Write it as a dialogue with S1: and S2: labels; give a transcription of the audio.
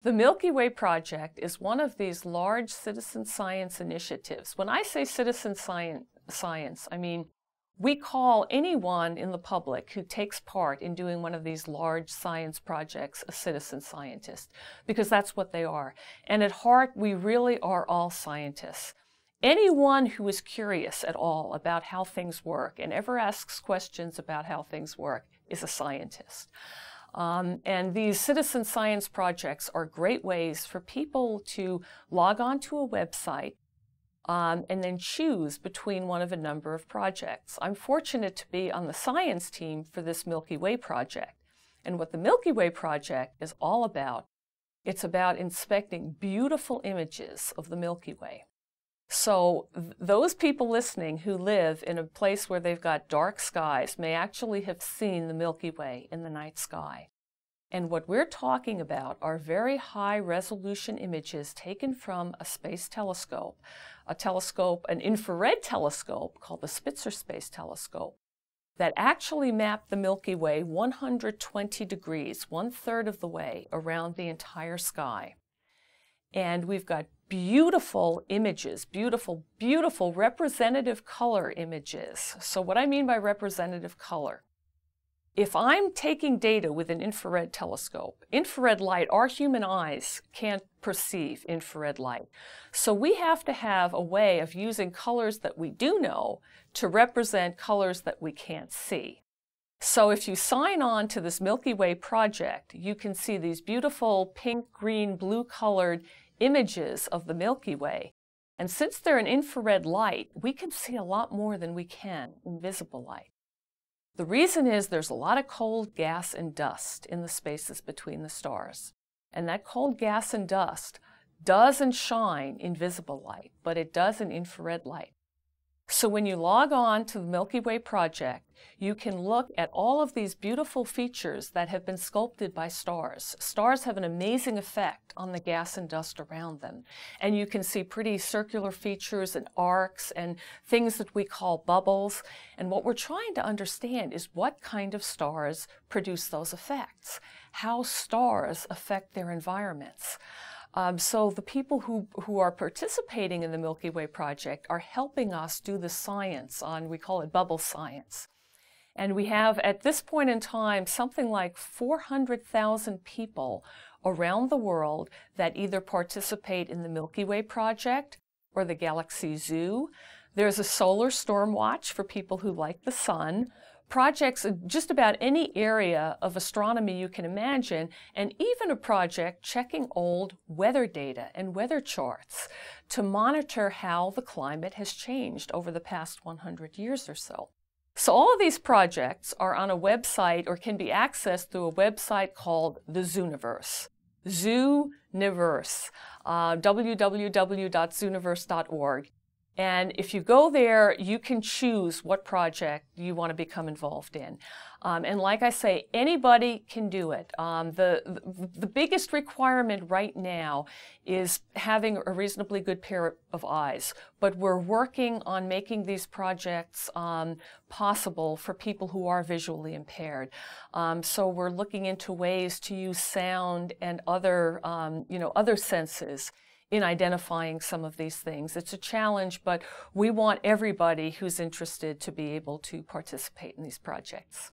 S1: The Milky Way project is one of these large citizen science initiatives. When I say citizen science, I mean we call anyone in the public who takes part in doing one of these large science projects a citizen scientist, because that's what they are. And at heart, we really are all scientists. Anyone who is curious at all about how things work and ever asks questions about how things work is a scientist. And these citizen science projects are great ways for people to log on to a website and then choose between one of a number of projects. I'm fortunate to be on the science team for this Milky Way project. And what the Milky Way project is all about, it's about inspecting beautiful images of the Milky Way. So those people listening who live in a place where they've got dark skies may actually have seen the Milky Way in the night sky. And what we're talking about are very high resolution images taken from a space telescope, an infrared telescope called the Spitzer Space Telescope, that actually mapped the Milky Way 120 degrees, 1/3 of the way around the entire sky. And we've got beautiful images, beautiful representative color images. So what I mean by representative color, if I'm taking data with an infrared telescope, infrared light, our human eyes can't perceive infrared light. So we have to have a way of using colors that we do know to represent colors that we can't see. So if you sign on to this Milky Way project, you can see these beautiful pink, green, blue colored images of the Milky Way. And since they're an infrared light, we can see a lot more than we can in visible light. The reason is there's a lot of cold gas and dust in the spaces between the stars. And that cold gas and dust doesn't shine in visible light, but it does in infrared light. So when you log on to the Milky Way project, you can look at all of these beautiful features that have been sculpted by stars. Stars have an amazing effect on the gas and dust around them. And you can see pretty circular features and arcs and things that we call bubbles. And what we're trying to understand is what kind of stars produce those effects, how stars affect their environments. So the people who are participating in the Milky Way project are helping us do the science we call it bubble science. And we have, at this point in time, something like 400,000 people around the world that either participate in the Milky Way project or the Galaxy Zoo. There's a solar storm watch for people who like the sun. Projects in just about any area of astronomy you can imagine, and even a project checking old weather data and weather charts to monitor how the climate has changed over the past 100 years or so. So all of these projects are on a website or can be accessed through a website called the Zooniverse. Zooniverse, www.zooniverse.org. And if you go there, you can choose what project you want to become involved in. And like I say, anybody can do it. The biggest requirement right now is having a reasonably good pair of eyes. But we're working on making these projects possible for people who are visually impaired. So we're looking into ways to use sound and other, other senses in identifying some of these things. It's a challenge, but we want everybody who's interested to be able to participate in these projects.